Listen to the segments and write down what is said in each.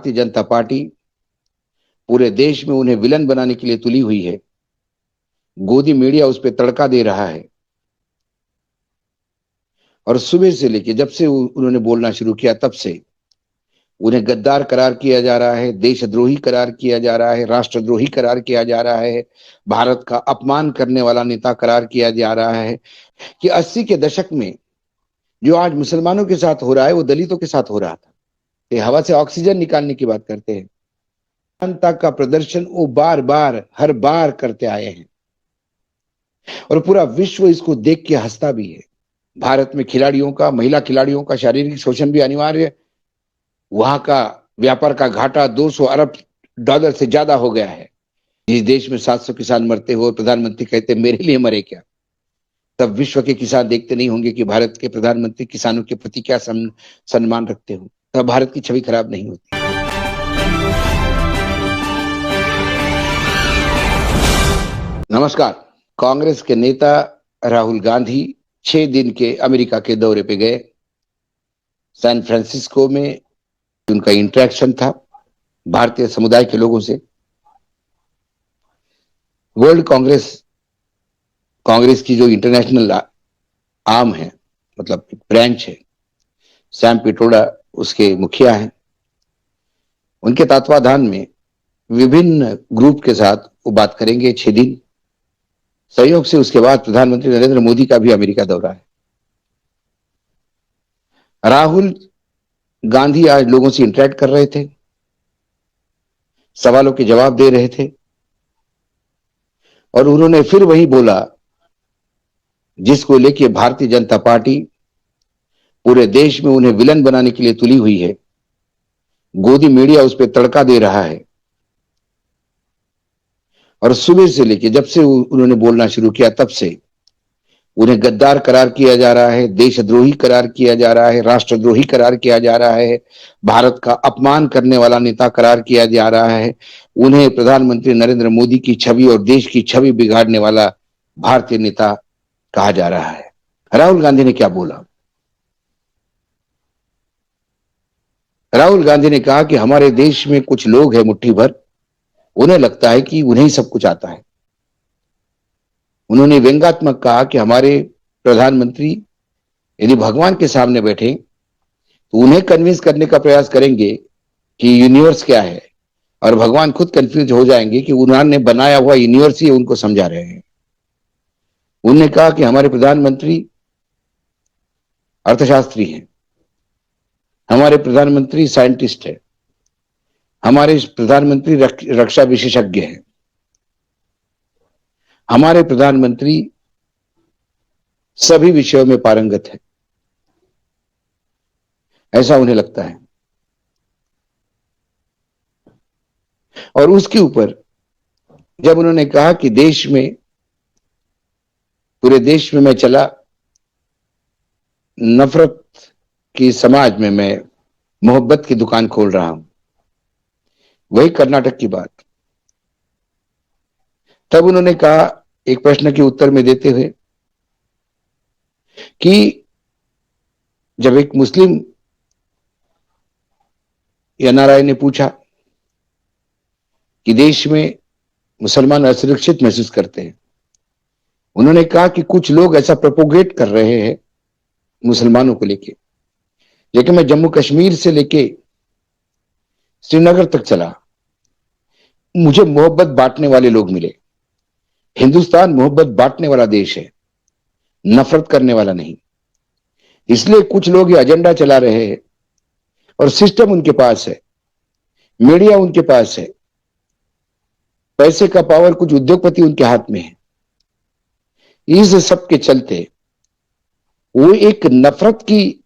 Bharatiya Janata party पूरे देश में उन्हें विलन बनाने के लिए तुली हुई है। गोदी मीडिया उस पर तड़का दे रहा है और सुबह से लेकर जब से उन्होंने बोलना शुरू किया तब से उन्हें गद्दार करार किया जा रहा है, देशद्रोही करार किया जा रहा है, राष्ट्रद्रोही करार किया जा रहा है, भारत का अपमान करने वाला नेता करार किया जा रहा है। कि 80 के दशक में जो आज मुसलमानों के साथ हो रहा है वो दलितों के साथ हो रहा था। ये हवा से ऑक्सीजन निकालने की बात करते हैं। जनता का प्रदर्शन वो बार बार हर बार करते आए हैं और पूरा विश्व इसको देख के हंसता भी है। भारत में खिलाड़ियों का, महिला खिलाड़ियों का शारीरिक शोषण भी अनिवार्य है। वहां का व्यापार का घाटा 200 अरब डॉलर से ज्यादा हो गया है। जिस देश में 700 किसान मरते हो और प्रधानमंत्री कहते मेरे लिए मरे क्या, तब विश्व के किसान देखते नहीं होंगे कि भारत के प्रधानमंत्री किसानों के प्रति क्या सम्मान रखते हो, तब भारत की छवि खराब नहीं होती। नमस्कार। कांग्रेस के नेता राहुल गांधी 6 दिन के अमेरिका के दौरे पे गए। सैन फ्रांसिस्को में उनका इंटरेक्शन था भारतीय समुदाय के लोगों से। वर्ल्ड कांग्रेस की जो इंटरनेशनल आर्म है, मतलब ब्रांच है, सैम पिट्रोडा उसके मुखिया हैं। उनके तत्वाधान में विभिन्न ग्रुप के साथ वो बात करेंगे 6 दिन। सहयोग से उसके बाद प्रधानमंत्री नरेंद्र मोदी का भी अमेरिका दौरा है। राहुल गांधी आज लोगों से इंटरेक्ट कर रहे थे, सवालों के जवाब दे रहे थे और उन्होंने फिर वही बोला जिसको लेके भारतीय जनता पार्टी पूरे देश में उन्हें विलन बनाने के लिए तुली हुई है। गोदी मीडिया उस पर तड़का दे रहा है और सुबह से लेके जब से उन्होंने बोलना शुरू किया तब से उन्हें गद्दार करार किया जा रहा है, देशद्रोही करार किया जा रहा है, राष्ट्रद्रोही करार किया जा रहा है, भारत का अपमान करने वाला नेता करार किया जा रहा है। उन्हें प्रधानमंत्री नरेंद्र मोदी की छवि और देश की छवि बिगाड़ने वाला भारतीय नेता कहा जा रहा है। राहुल गांधी ने क्या बोला? राहुल गांधी ने कहा कि हमारे देश में कुछ लोग हैं मुट्ठी भर, उन्हें लगता है कि उन्हें सब कुछ आता है। उन्होंने व्यंग्यात्मक कहा कि हमारे प्रधानमंत्री यदि भगवान के सामने बैठे तो उन्हें कन्विंस करने का प्रयास करेंगे कि यूनिवर्स क्या है और भगवान खुद कंफ्यूज हो जाएंगे कि उन्होंने बनाया हुआ यूनिवर्स ही उनको समझा रहे हैं। उन्होंने कहा कि हमारे प्रधानमंत्री अर्थशास्त्री हैं, हमारे प्रधानमंत्री साइंटिस्ट है, हमारे प्रधानमंत्री रक्षा विशेषज्ञ हैं, हमारे प्रधानमंत्री सभी विषयों में पारंगत है, ऐसा उन्हें लगता है। और उसके ऊपर जब उन्होंने कहा कि देश में, पूरे देश में मैं चला, नफरत की समाज में मैं मोहब्बत की दुकान खोल रहा हूं, वही कर्नाटक की बात। तब उन्होंने कहा एक प्रश्न के उत्तर में देते हुए कि जब एक मुस्लिम एनआरआई ने पूछा कि देश में मुसलमान असुरक्षित महसूस करते हैं, उन्होंने कहा कि कुछ लोग ऐसा प्रोपोगेट कर रहे हैं मुसलमानों को लेके। लेकिन मैं जम्मू कश्मीर से लेके श्रीनगर तक चला, मुझे मोहब्बत बांटने वाले लोग मिले। हिंदुस्तान मोहब्बत बांटने वाला देश है, नफरत करने वाला नहीं। इसलिए कुछ लोग ये एजेंडा चला रहे हैं और सिस्टम उनके पास है, मीडिया उनके पास है, पैसे का पावर कुछ उद्योगपति उनके हाथ में है। इस सब के चलते वो एक नफरत की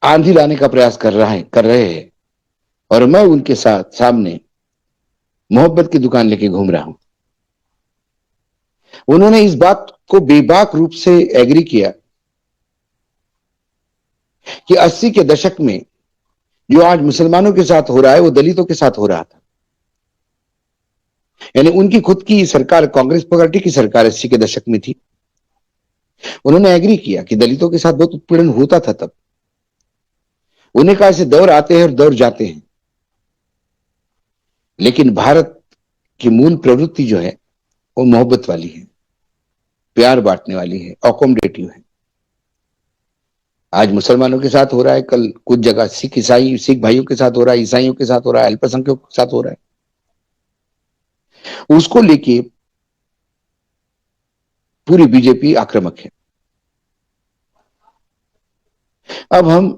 आंधी लाने का प्रयास कर रहे हैं और मैं उनके साथ सामने मोहब्बत की दुकान लेके घूम रहा हूं। उन्होंने इस बात को बेबाक रूप से एग्री किया कि 80 के दशक में जो आज मुसलमानों के साथ हो रहा है वो दलितों के साथ हो रहा था। यानी उनकी खुद की सरकार, कांग्रेस पार्टी की सरकार 80 के दशक में थी। उन्होंने एग्री किया कि दलितों के साथ बहुत उत्पीड़न होता था। तब उन्हें कहा ऐसे दौर आते हैं और दौर जाते हैं, लेकिन भारत की मूल प्रवृत्ति जो है वो मोहब्बत वाली है, प्यार बांटने वाली है, अकोमोडेटिव है। आज मुसलमानों के साथ हो रहा है, कल कुछ जगह सिख भाइयों के साथ हो रहा है, ईसाइयों के साथ हो रहा है, अल्पसंख्यकों के साथ हो रहा है। उसको लेके पूरी बीजेपी आक्रामक है। अब हम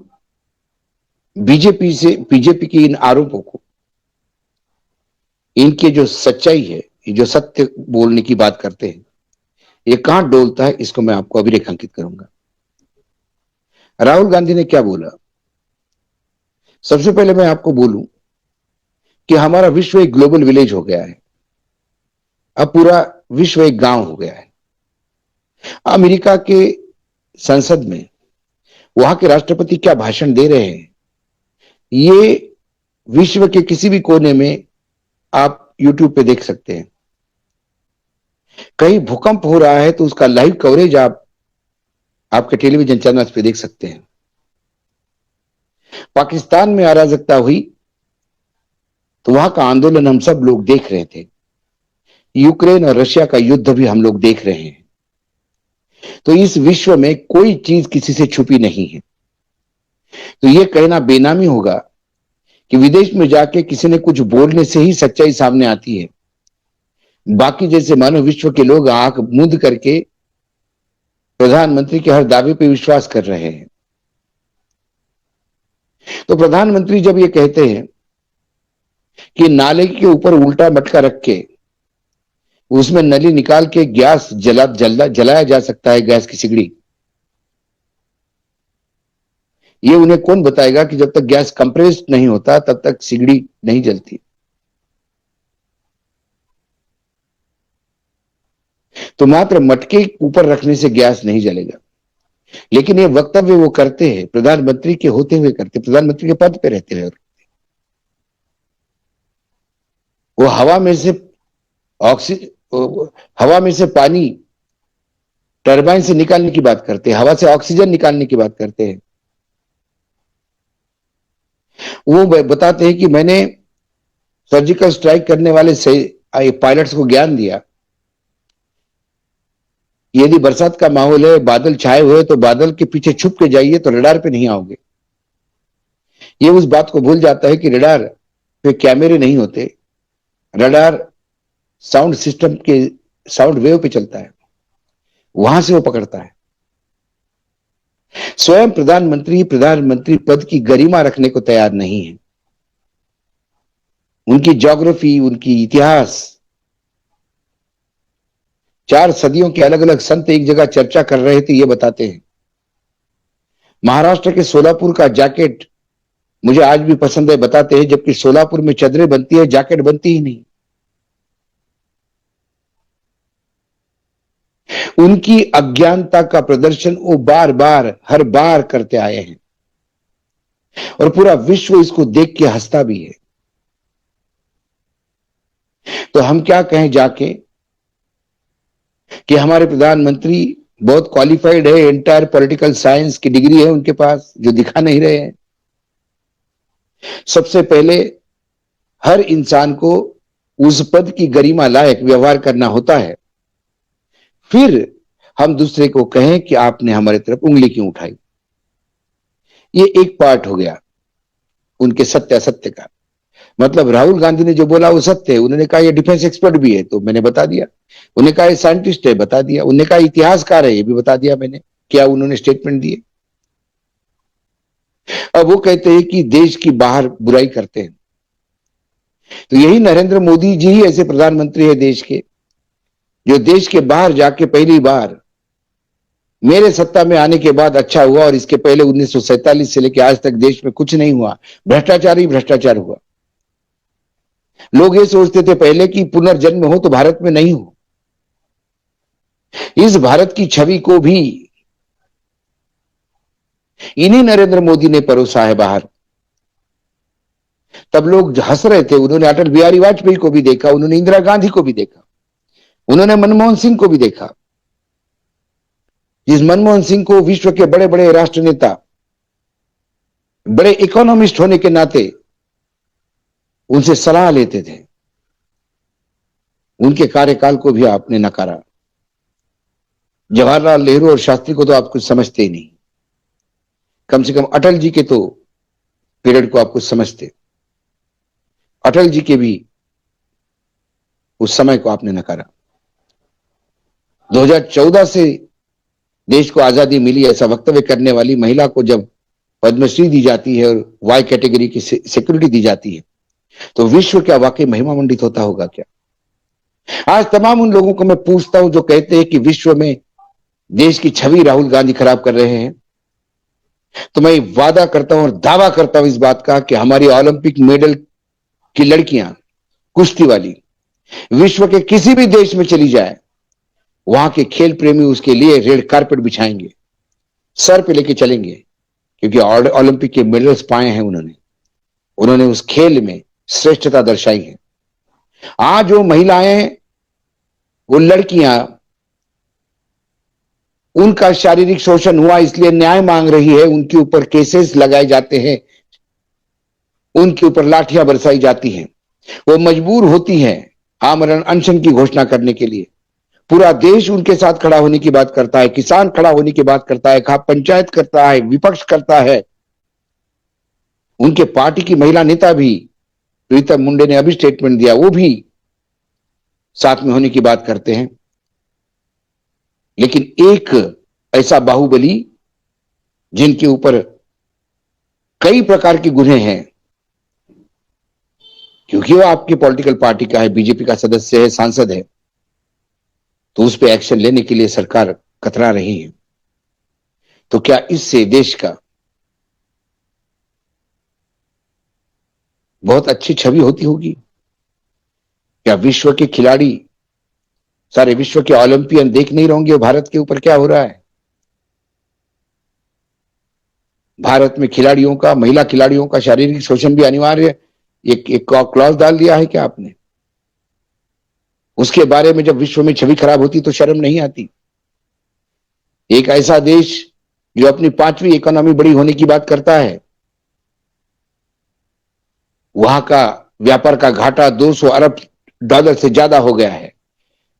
बीजेपी के इन आरोपों को, इनके जो सच्चाई है, जो सत्य बोलने की बात करते हैं, ये कहां डोलता है, इसको मैं आपको अभी रेखांकित करूंगा। राहुल गांधी ने क्या बोला? सबसे पहले मैं आपको बोलूं कि हमारा विश्व एक ग्लोबल विलेज हो गया है। अब पूरा विश्व एक गांव हो गया है। अमेरिका के संसद में वहां के राष्ट्रपति क्या भाषण दे रहे हैं, ये विश्व के किसी भी कोने में आप यूट्यूब पे देख सकते हैं। कहीं भूकंप हो रहा है तो उसका लाइव कवरेज आप आपके टेलीविजन चैनल्स पे देख सकते हैं। पाकिस्तान में अराजकता हुई तो वहां का आंदोलन हम सब लोग देख रहे थे। यूक्रेन और रशिया का युद्ध भी हम लोग देख रहे हैं। तो इस विश्व में कोई चीज किसी से छुपी नहीं है। तो यह कहना बेनामी होगा कि विदेश में जाके किसी ने कुछ बोलने से ही सच्चाई सामने आती है। बाकी जैसे मानो विश्व के लोग आंख मूंद करके प्रधानमंत्री के हर दावे पे विश्वास कर रहे हैं। तो प्रधानमंत्री जब ये कहते हैं कि नाले के ऊपर उल्टा मटका रख के उसमें नली निकाल के गैस जलाया जा सकता है, गैस की सिगड़ी, ये उन्हें कौन बताएगा कि जब तक गैस कंप्रेस्ड नहीं होता तब तक सिगड़ी नहीं जलती। तो मात्र मटके ऊपर रखने से गैस नहीं जलेगा। लेकिन ये वक्तव्य वो करते हैं, प्रधानमंत्री के होते हुए करते, प्रधानमंत्री के पद पे रहते हुए। वो हवा में से पानी टरबाइन से निकालने की बात करते हैं, हवा से ऑक्सीजन निकालने की बात करते हैं। वो बताते हैं कि मैंने सर्जिकल स्ट्राइक करने वाले पायलट्स को ज्ञान दिया, यदि बरसात का माहौल है, बादल छाए हुए, तो बादल के पीछे छुप के जाइए तो रडार पे नहीं आओगे। ये उस बात को भूल जाता है कि रडार पे कैमरे नहीं होते, रडार साउंड सिस्टम के साउंड वेव पे चलता है, वहां से वो पकड़ता है। स्वयं प्रधानमंत्री पद की गरिमा रखने को तैयार नहीं है। उनकी ज्योग्राफी, उनकी इतिहास, 4 सदियों के अलग अलग संत एक जगह चर्चा कर रहे थे, ये बताते हैं। महाराष्ट्र के सोलापुर का जैकेट मुझे आज भी पसंद है, बताते हैं, जबकि सोलापुर में चादरें बनती है, जैकेट बनती ही नहीं। उनकी अज्ञानता का प्रदर्शन वो बार बार हर बार करते आए हैं और पूरा विश्व इसको देख के हंसता भी है। तो हम क्या कहें जाके कि हमारे प्रधानमंत्री बहुत क्वालिफाइड है, एंटायर पॉलिटिकल साइंस की डिग्री है उनके पास, जो दिखा नहीं रहे हैं। सबसे पहले हर इंसान को उस पद की गरिमा लायक व्यवहार करना होता है, फिर हम दूसरे को कहें कि आपने हमारी तरफ उंगली क्यों उठाई। ये एक पार्ट हो गया उनके सत्य असत्य का। मतलब राहुल गांधी ने जो बोला वो सत्य है। उन्होंने कहा ये डिफेंस एक्सपर्ट भी है, तो मैंने बता दिया। उन्हें कहा ये साइंटिस्ट है, बता दिया। उन्हें कहा इतिहासकार है, ये भी बता दिया मैंने, क्या उन्होंने स्टेटमेंट दिए। अब वो कहते हैं कि देश की बाहर बुराई करते हैं। तो यही नरेंद्र मोदी जी ही ऐसे प्रधानमंत्री है देश के, जो देश के बाहर जाके पहली बार मेरे सत्ता में आने के बाद अच्छा हुआ, और इसके पहले 1947 से लेकर आज तक देश में कुछ नहीं हुआ, भ्रष्टाचार ही भ्रष्टाचार हुआ। लोग ये सोचते थे पहले कि पुनर्जन्म हो तो भारत में नहीं हो। इस भारत की छवि को भी इन्हीं नरेंद्र मोदी ने परोसा है बाहर। तब लोग हंस रहे थे। उन्होंने अटल बिहारी वाजपेयी को भी देखा, उन्होंने इंदिरा गांधी को भी देखा, उन्होंने मनमोहन सिंह को भी देखा। जिस मनमोहन सिंह को विश्व के बड़े बड़े राष्ट्र नेता, बड़े इकोनॉमिस्ट होने के नाते उनसे सलाह लेते थे, उनके कार्यकाल को भी आपने नकारा। जवाहरलाल नेहरू और शास्त्री को तो आप कुछ समझते ही नहीं, कम से कम अटल जी के तो पीरियड को आप कुछ समझते। अटल जी के भी उस समय को आपने नकारा। 2014 से देश को आजादी मिली ऐसा वक्तव्य करने वाली महिला को जब पद्मश्री दी जाती है और वाई कैटेगरी की सिक्योरिटी दी जाती है, तो विश्व क्या वाकई महिमा मंडित होता होगा क्या? आज तमाम उन लोगों को मैं पूछता हूं जो कहते हैं कि विश्व में देश की छवि राहुल गांधी खराब कर रहे हैं, तो मैं वादा करता हूं और दावा करता हूं इस बात का कि हमारी ओलंपिक मेडल की लड़कियां, कुश्ती वाली, विश्व के किसी भी देश में चली जाए, वहां के खेल प्रेमी उसके लिए रेड कारपेट बिछाएंगे, सर पे लेके चलेंगे, क्योंकि ओलंपिक के मेडल्स पाए हैं उन्होंने उस खेल में श्रेष्ठता दर्शाई है। आज वो महिलाएं, वो लड़कियां, उनका शारीरिक शोषण हुआ इसलिए न्याय मांग रही है, उनके ऊपर केसेस लगाए जाते हैं, उनके ऊपर लाठियां बरसाई जाती हैं, वो मजबूर होती हैं आमरण अनशन की घोषणा करने के लिए। पूरा देश उनके साथ खड़ा होने की बात करता है, किसान खड़ा होने की बात करता है, खाप पंचायत करता है, विपक्ष करता है। उनके पार्टी की महिला नेता भी, प्रीतम मुंडे ने अभी स्टेटमेंट दिया, वो भी साथ में होने की बात करते हैं। लेकिन एक ऐसा बाहुबली जिनके ऊपर कई प्रकार के गुन्हे हैं, क्योंकि वो आपकी पॉलिटिकल पार्टी का है, बीजेपी का सदस्य है, सांसद है, तो उस पर एक्शन लेने के लिए सरकार कतरा रही है। तो क्या इससे देश का बहुत अच्छी छवि होती होगी? क्या विश्व के खिलाड़ी, सारे विश्व के ओलंपियन देख नहीं रहेंगे भारत के ऊपर क्या हो रहा है? भारत में खिलाड़ियों का, महिला खिलाड़ियों का शारीरिक शोषण भी अनिवार्य, एक क्लॉज डाल दिया है क्या आपने? उसके बारे में जब विश्व में छवि खराब होती तो शर्म नहीं आती? एक ऐसा देश जो अपनी 5वीं इकोनॉमी बड़ी होने की बात करता है, वहां का व्यापार का घाटा 200 अरब डॉलर से ज्यादा हो गया है,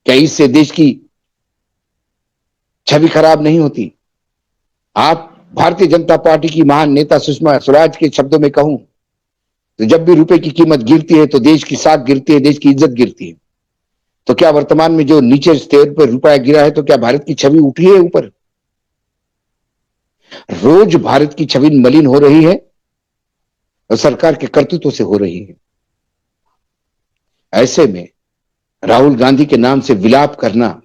क्या इससे देश की छवि खराब नहीं होती? आप भारतीय जनता पार्टी की महान नेता सुषमा स्वराज के शब्दों में कहूं तो जब भी रुपए की कीमत गिरती है तो देश की साख गिरती है, देश की इज्जत गिरती है। तो क्या वर्तमान में जो नीचे स्तर पर रुपया गिरा है, तो क्या भारत की छवि उठी है ऊपर? रोज भारत की छवि मलिन हो रही है और सरकार के कर्तृत्व से हो रही है। ऐसे में राहुल गांधी के नाम से विलाप करना,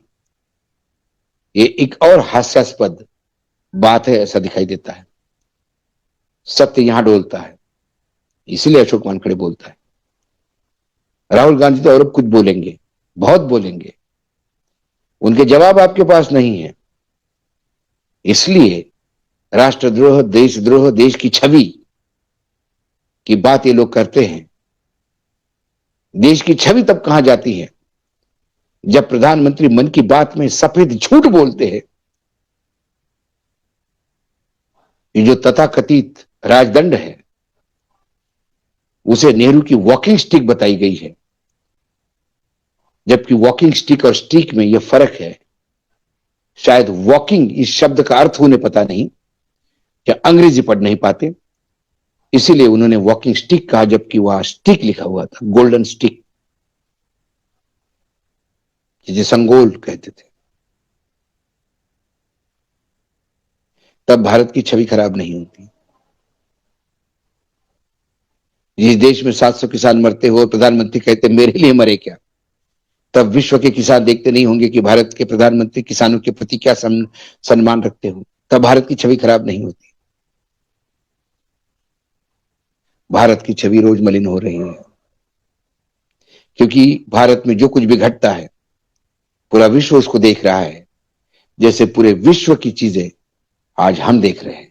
ये एक और हास्यास्पद बात है, ऐसा दिखाई देता है। सत्य यहां डोलता है, इसलिए अशोक वानखेड़े बोलता है। राहुल गांधी तो और कुछ बोलेंगे, बहुत बोलेंगे, उनके जवाब आपके पास नहीं है। इसलिए राष्ट्रद्रोह, देशद्रोह, देश की छवि की बात ये लोग करते हैं। देश की छवि तब कहां जाती है जब प्रधानमंत्री मन की बात में सफेद झूठ बोलते हैं। ये जो तथाकथित राजदंड है, उसे नेहरू की वॉकिंग स्टिक बताई गई है, जबकि वॉकिंग स्टिक और स्टिक में यह फर्क है। शायद वॉकिंग इस शब्द का अर्थ उन्हें पता नहीं, क्या अंग्रेजी पढ़ नहीं पाते, इसीलिए उन्होंने वॉकिंग स्टिक कहा, जबकि वहां स्टिक लिखा हुआ था, गोल्डन स्टिक, जिसे संगोल कहते थे। तब भारत की छवि खराब नहीं होती। जिस देश में 700 किसान मरते हो, प्रधानमंत्री कहते मेरे लिए मरे क्या, तब विश्व के किसान देखते नहीं होंगे कि भारत के प्रधानमंत्री किसानों के प्रति क्या सम्मान रखते हो। तब भारत की छवि खराब नहीं होती। भारत की छवि रोज मलिन हो रही है, क्योंकि भारत में जो कुछ भी घटता है पूरा विश्व उसको देख रहा है, जैसे पूरे विश्व की चीजें आज हम देख रहे हैं।